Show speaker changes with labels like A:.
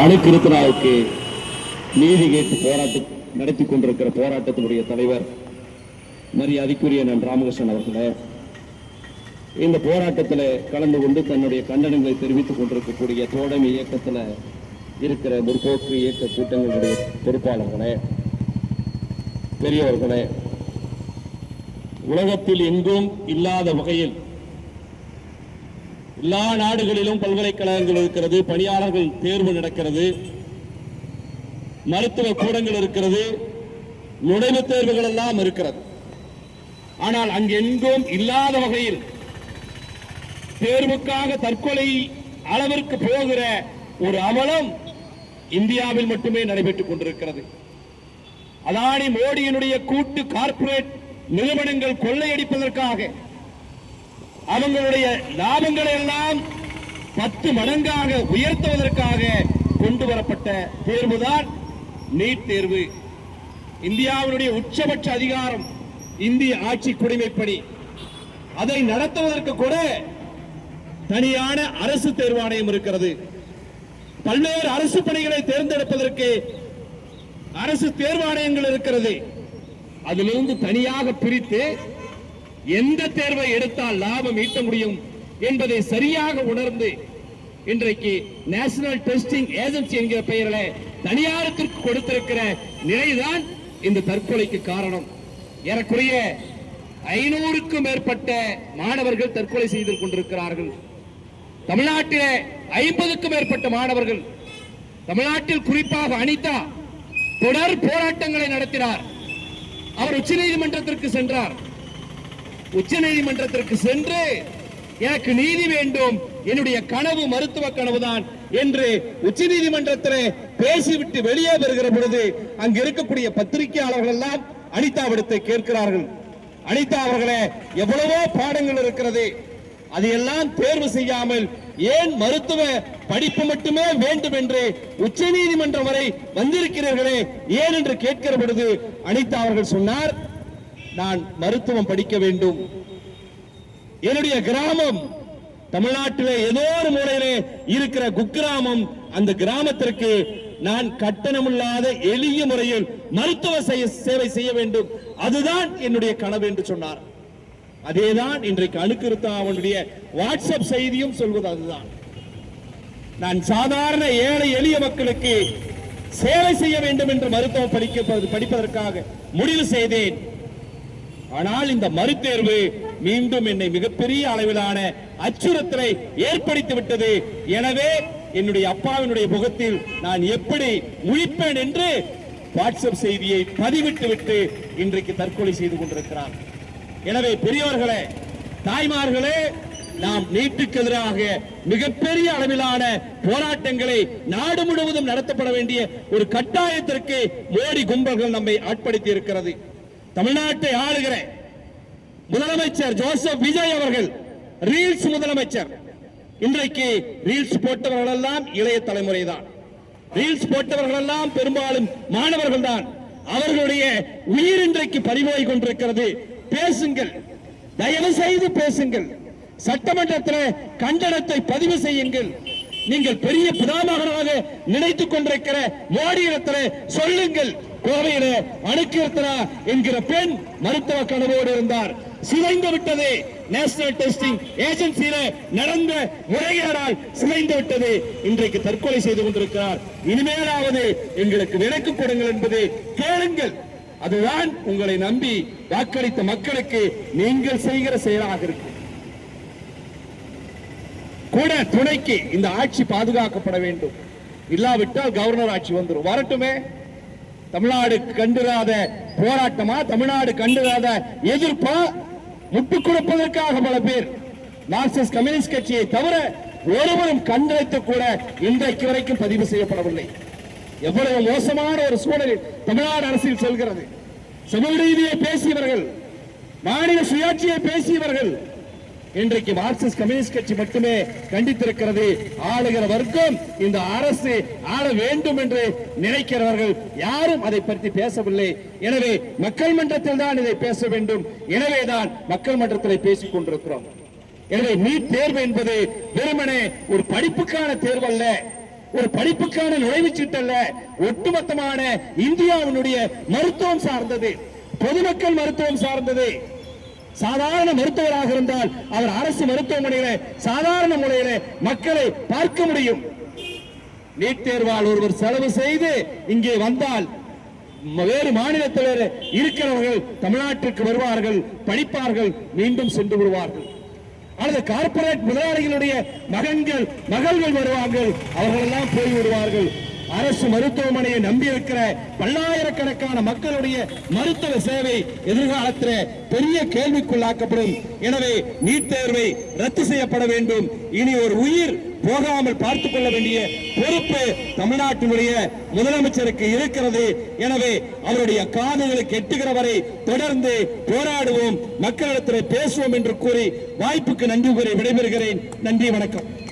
A: அணுக்கிருத்தனாவுக்கு நீதி கேட்டு போராட்டம் நடத்தி கொண்டிருக்கிற போராட்டத்தினுடைய தலைவர் மரியாதைக்குரிய ராமகிருஷ்ணன் அவர்களே, இந்த போராட்டத்தில் கலந்து கொண்டு தன்னுடைய கண்டனங்களை தெரிவித்துக் கொண்டிருக்கக்கூடிய தோழமை இயக்கத்தில் இருக்கிற முற்போக்கு இயக்க கூட்டங்களுடைய பொறுப்பாளர்களே, பெரியவர்களே, உலகத்தில் எங்கும் இல்லாத வகையில் எல்லா நாடுகளிலும் பல்கலைக்கழகங்கள் இருக்கிறது, பணியாளர்கள் தேர்வு நடக்கிறது, மருத்துவ கூடங்கள் இருக்கிறது, நுழைவுத் தேர்வுகள் எல்லாம் இருக்கிறது. ஆனால் அங்கெங்கும் இல்லாத வகையில் தேர்வுக்காக தற்கொலை அளவிற்கு போகிற ஒரு அமலம் இந்தியாவில் மட்டுமே நடைபெற்றுக் கொண்டிருக்கிறது. அதானி மோடியினுடைய கூட்டு கார்ப்பரேட் நிறுவனங்கள் கொள்ளையடிப்பதற்காக அவங்களுடைய லாபங்களை எல்லாம் 10 மடங்காக உயர்த்துவதற்காக கொண்டு வரப்பட்ட தேர்வுதான் நீட் தேர்வு. இந்தியாவுடைய உச்சபட்ச அதிகாரம் இந்திய ஆட்சி குடிமைப்படி. அதை நடத்துவதற்கு கூட தனியான அரசு தேர்வாணையம் இருக்கிறது. பல்வேறு அரசு பணிகளை தேர்ந்தெடுப்பதற்கு அரசு தேர்வாணையங்கள் இருக்கிறது. அதிலிருந்து தனியாக பிரித்து எந்த தேர்வை எடுத்தால் லாபம் ஈட்ட முடியும் என்பதை சரியாக உணர்ந்து இன்றைக்கு நேஷனல் டெஸ்டிங் ஏஜென்சி என்கிற பெயரில் தனியாருக்கு கொடுத்திருக்கிற நிலைதான் இந்த தற்கொலைக்கு காரணம். ஏறக்குறைய 500க்கும் மேற்பட்ட மாணவர்கள் தற்கொலை செய்து கொண்டிருக்கிறார்கள். தமிழ்நாட்டிலே 50க்கும் மேற்பட்ட மாணவர்கள், தமிழ்நாட்டில் குறிப்பாக அனிதா தொடர் போராட்டங்களை நடத்தினார். அவர் உச்சநீதிமன்றத்திற்கு சென்றார். உச்சநீதிமன்றத்திற்கு சென்று எனக்கு நீதி வேண்டும், என்னுடைய கனவு மருத்துவ கனவுதான் என்று உச்சநீதிமன்றத்தில் பேசிவிட்டு வெளியே வருகிற பொழுது அங்கு இருக்கக்கூடிய பத்திரிகையாளர்கள் எல்லாம் அனிதாவிடத்தை கேட்கிறார்கள், அனிதா அவர்களே, எவ்வளவோ பாடங்கள் இருக்கிறது, அதையெல்லாம் தேர்வு செய்யாமல் ஏன் மருத்துவ படிப்பு மட்டுமே வேண்டும் என்று உச்சநீதிமன்றம் வரை வந்திருக்கிறீர்களே ஏன் என்று கேட்கிற பொழுது அனிதா அவர்கள் சொன்னார், நான் மருத்துவம் படிக்க வேண்டும், என்னுடைய கிராமம் தமிழ்நாட்டிலே ஏதோ ஒரு மூலையிலே இருக்கிற குக்கிராமம், அந்த கிராமத்திற்கு நான் கட்டணமில்லாத எளிய முறையில் மருத்துவ சேவை செய்ய வேண்டும், அதுதான் என்னுடைய கனவு என்று சொன்னார். அதேதான் இன்றைக்கு அணுக்கிருத்தனாவுடைய வாட்ஸ்அப் செய்தியும் சொல்வது அதுதான். நான் சாதாரண ஏழை எளிய மக்களுக்கு சேவை செய்ய வேண்டும் என்று மருத்துவம் படிப்பதற்காக முடிவு செய்தேன். ஆனால் இந்த மறுதேர்வு மீண்டும் என்னை மிகப்பெரிய அளவிலான அச்சுறுத்தலை ஏற்படுத்தி விட்டது. எனவே என்னுடைய அப்பாவினுடைய முகத்தில் நான் எப்படி முழிப்பேன் என்று வாட்ஸ்அப் செய்தியை பதிவிட்டு விட்டு இன்றைக்கு தற்கொலை செய்து கொண்டிருக்கிறார். எனவே பெரியவர்களே, தாய்மார்களே, நாம் நீட்டுக்கு எதிராக மிகப்பெரிய அளவிலான போராட்டங்களை நாடு முழுவதும் நடத்தப்பட வேண்டிய ஒரு கட்டாயத்திற்கு மோடி கும்பல்கள் நம்மை ஆட்படுத்தி இருக்கிறது. தமிழ்நாட்டை ஆளுகிற முதலமைச்சர் ஜோசப் விஜய் அவர்கள் ரீல்ஸ் முதலமைச்சர். இன்றைக்கு ரீல்ஸ் போட்டவர்கள் எல்லாம் இளைய தலைமுறை தான். ரீல்ஸ் போட்டவர்கள் எல்லாம் பெரும்பாலும் மாணவர்கள் தான். அவர்களுடைய உயிர் இன்றைக்கு பறிபோய் கொண்டிருக்கிறது. பேசுங்கள், தயவு செய்து பேசுங்கள். சட்டமன்றத்தில் கண்டனத்தை பதிவு செய்யுங்கள். நீங்கள் பெரிய பிதாமகனாக நினைத்துக் கொண்டிருக்கிற மோடியிடத்தில் சொல்லுங்கள், கோவையில அணுக்கிருத்தனா என்கிற பெண் மருத்துவ கனவோடு இருந்தார், சிதைந்து விட்டது. நேஷனல் டெஸ்டிங் ஏஜென்சியில நடந்த முறைகேடால் சிதைந்து விட்டது. இன்றைக்கு தற்கொலை செய்து கொண்டிருக்கிறார். இனிமேலாவது எங்களுக்கு விலக்கு கொடுங்கள் என்பது கேளுங்கள். அதுதான் உங்களை நம்பி வாக்களித்த மக்களுக்கு நீங்கள் செய்கிற செயலாக இருக்கு. கூட துணைக்கு இந்த ஆட்சி பாதுகாக்கப்பட வேண்டும். இல்லாவிட்டால் கவர்னர் ஆட்சி வந்துடும். வரட்டுமே. தமிழ்நாடு கண்டிராத போராட்டமா, தமிழ்நாடு கண்டிராத எதிர்ப்பா, முட்டுக் கொடுப்பதற்காக பல பேர் மார்க்சிஸ்ட் கம்யூனிஸ்ட் கட்சியை தவிர ஒருவரும் கண்டனத்தை கூட இன்றைக்கு வரைக்கும் பதிவு செய்யப்படவில்லை. எவ்வளவு மோசமான ஒரு சூழலில் தமிழ்நாடு அரசியல் செல்கிறது. சமூக நீதியை பேசியவர்கள், மாநில சுயாட்சியை பேசியவர்கள், இன்றைக்கு மார்க்சிஸ்ட் கம்யூனிஸ்ட் கட்சி மட்டுமே கண்டித்திருக்கிறது. ஆளுகிற வர்க்கம் இந்த அரசு ஆள வேண்டும் என்று நினைக்கிறவர்கள் யாரும் அதை பற்றி பேசவில்லை. எனவே மக்கள் மன்றத்தில் தான் இதை பேச வேண்டும். எனவேதான் மக்கள் மன்றத்தில் பேசிக் கொண்டிருக்கிறோம். எனவே நீட் தேர்வு என்பது வெறுமனே ஒரு படிப்புக்கான தேர்வு அல்ல, ஒரு படிப்புக்கான நுழைவுச்சீட்டு அல்ல, ஒட்டுமொத்தமான இந்தியாவினுடைய மருத்துவம் சார்ந்தது, பொதுமக்கள் மருத்துவம் சார்ந்தது. சாதாரண மருத்துவராக இருந்தால் அவர் அரசு மருத்துவமனையில சாதாரண முறையில மக்களை பார்க்க முடியும். நீட் தேர்வால் ஒருவர் செலவு செய்து இங்கே வந்தால் வேறு மாநிலத்தில் இருக்கிறவர்கள் தமிழ்நாட்டிற்கு வருவார்கள், படிப்பார்கள், மீண்டும் சென்று விடுவார்கள். அல்லது கார்பரேட் முதலாளிகளுடைய மகள்கள் வருவார்கள், அவர்கள் எல்லாம் போய் விடுவார்கள். அரசு மருத்துவமனையை நம்பி இருக்கிற பல்லாயிரக்கணக்கான மக்களுடைய மருத்துவ சேவை எதிர்காலத்தில் பெரிய கேள்விக்குள்ளாக்கப்படும். எனவே நீட் தேர்வை ரத்து செய்யப்பட வேண்டும். இனி ஒரு உயிர் போகாமல் பார்த்துக் கொள்ள வேண்டிய பொறுப்பு தமிழ்நாட்டினுடைய முதலமைச்சருக்கு இருக்கிறது. எனவே அவருடைய காதுகளுக்கு எட்டுகிற வரை தொடர்ந்து போராடுவோம், மக்களிடத்தில் பேசுவோம் என்று கூறி வாய்ப்புக்கு நன்றி கூறி விடைபெறுகிறேன். நன்றி, வணக்கம்.